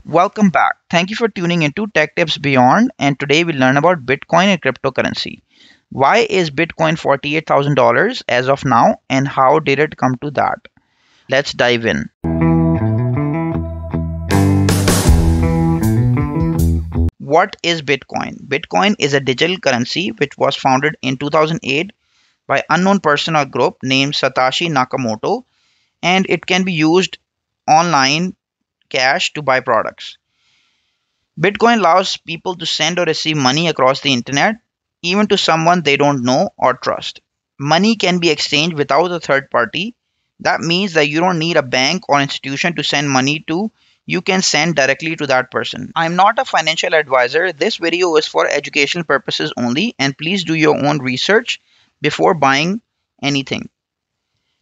Welcome back. Thank you for tuning into Tech Tips Beyond, and today we learn about Bitcoin and cryptocurrency. Why is Bitcoin $48,000 as of now, and how did it come to that? Let's dive in. What is Bitcoin? Bitcoin is a digital currency which was founded in 2008 by unknown person or group named Satoshi Nakamoto, and it can be used online cash to buy products. Bitcoin allows people to send or receive money across the internet, even to someone they don't know or trust. Money can be exchanged without a third party. That means that you don't need a bank or institution to send money to. You can send directly to that person. I'm not a financial advisor. This video is for educational purposes only, and please do your own research before buying anything.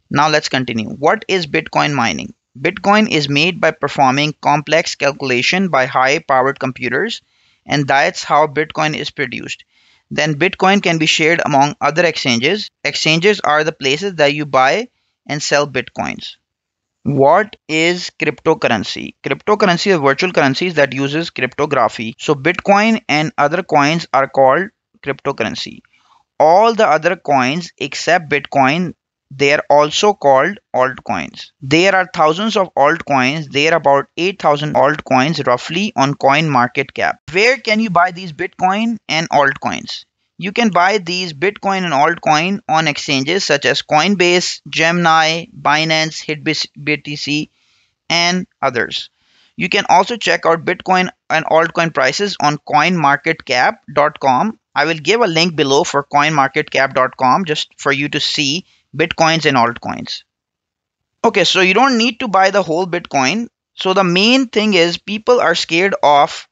Now let's continue. What is Bitcoin mining? Bitcoin is made by performing complex calculation by high-powered computers, and that's how Bitcoin is produced. Then Bitcoin can be shared among other exchanges. Exchanges are the places that you buy and sell Bitcoins. What is cryptocurrency? Cryptocurrency are virtual currencies that uses cryptography. So Bitcoin and other coins are called cryptocurrency. All the other coins except Bitcoin, they are also called altcoins. There are thousands of altcoins. There are about 8,000 altcoins roughly on CoinMarketCap. Where can you buy these Bitcoin and altcoins? You can buy these Bitcoin and altcoin on exchanges such as Coinbase, Gemini, Binance, HitBTC, and others. You can also check out Bitcoin and altcoin prices on coinmarketcap.com. I will give a link below for coinmarketcap.com just for you to see Bitcoins and altcoins. Okay, so you don't need to buy the whole Bitcoin. So the main thing is people are scared of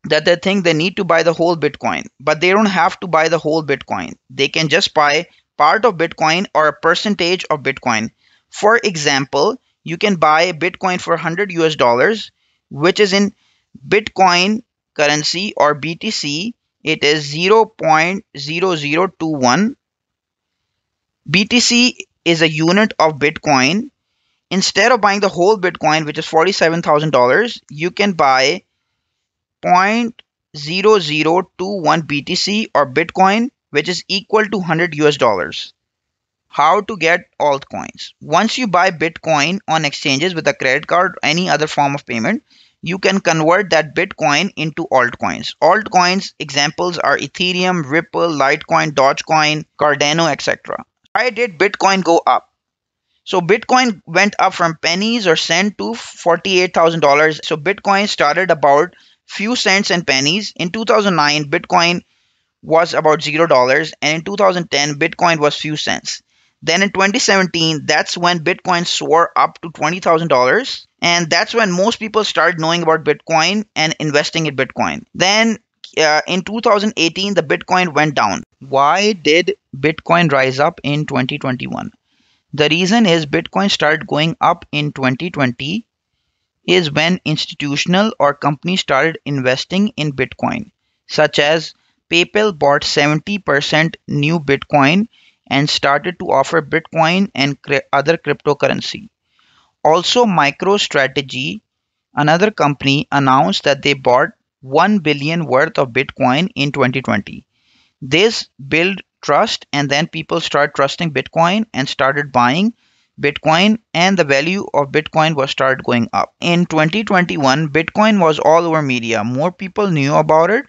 that they think they need to buy the whole Bitcoin, but they don't have to buy the whole Bitcoin. They can just buy part of Bitcoin or a percentage of Bitcoin. For example, you can buy Bitcoin for 100 US dollars, which is in Bitcoin currency or BTC. It is 0.0021. BTC is a unit of Bitcoin. Instead of buying the whole Bitcoin, which is $47,000, you can buy 0.0021 BTC or Bitcoin, which is equal to 100 US dollars. How to get altcoins? Once you buy Bitcoin on exchanges with a credit card or any other form of payment, you can convert that Bitcoin into altcoins. Altcoins examples are Ethereum, Ripple, Litecoin, Dogecoin, Cardano, etc. Why did Bitcoin go up? So Bitcoin went up from pennies or cent to $48,000. So Bitcoin started about few cents and pennies. In 2009, Bitcoin was about $0, and in 2010, Bitcoin was few cents. Then in 2017, that's when Bitcoin soared up to $20,000, and that's when most people started knowing about Bitcoin and investing in Bitcoin. Then in 2018, the Bitcoin went down. Why did Bitcoin rise up in 2021? The reason is Bitcoin started going up in 2020 is when institutional or companies started investing in Bitcoin, such as PayPal bought 70% new Bitcoin and started to offer Bitcoin and other cryptocurrency. Also, MicroStrategy, another company, announced that they bought 1 billion worth of Bitcoin in 2020. This built trust, and then people start trusting Bitcoin and started buying Bitcoin, and the value of Bitcoin was started going up. In 2021, Bitcoin was all over media. More people knew about it,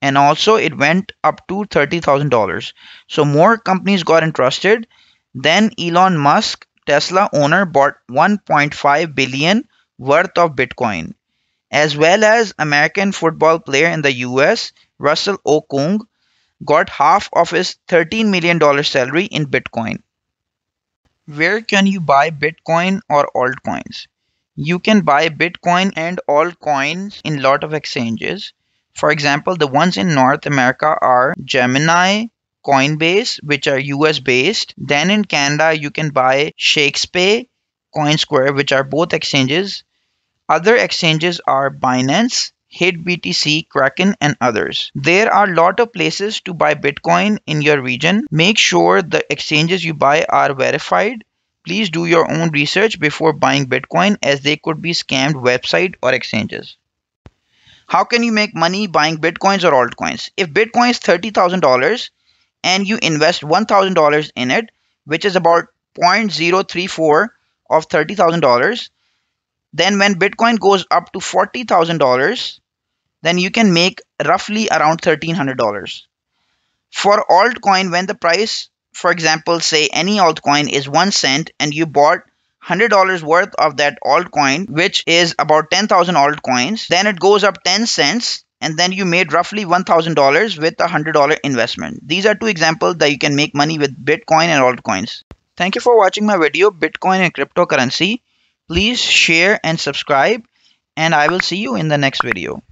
and also it went up to $30,000. So more companies got interested. Then Elon Musk, Tesla owner, bought 1.5 billion worth of Bitcoin, as well as American football player in the US, Russell Okung, got half of his $13 million salary in Bitcoin. Where can you buy Bitcoin or altcoins? You can buy Bitcoin and altcoins in a lot of exchanges. For example, the ones in North America are Gemini, Coinbase, which are US based. Then in Canada, you can buy Shakespeare, CoinSquare, which are both exchanges. Other exchanges are Binance, HitBTC, Kraken, and others. There are a lot of places to buy Bitcoin in your region. Make sure the exchanges you buy are verified. Please do your own research before buying Bitcoin, as they could be scammed website or exchanges. How can you make money buying Bitcoins or altcoins? If Bitcoin is $30,000 and you invest $1,000 in it, which is about 0.034 of $30,000, then when Bitcoin goes up to $40,000, then you can make roughly around $1,300. For altcoin, when the price, for example, say any altcoin is 1 cent and you bought $100 worth of that altcoin, which is about 10,000 altcoins, then it goes up 10 cents and then you made roughly $1,000 with a $100 investment. These are two examples that you can make money with Bitcoin and altcoins. Thank you for watching my video, Bitcoin and cryptocurrency. Please share and subscribe, and I will see you in the next video.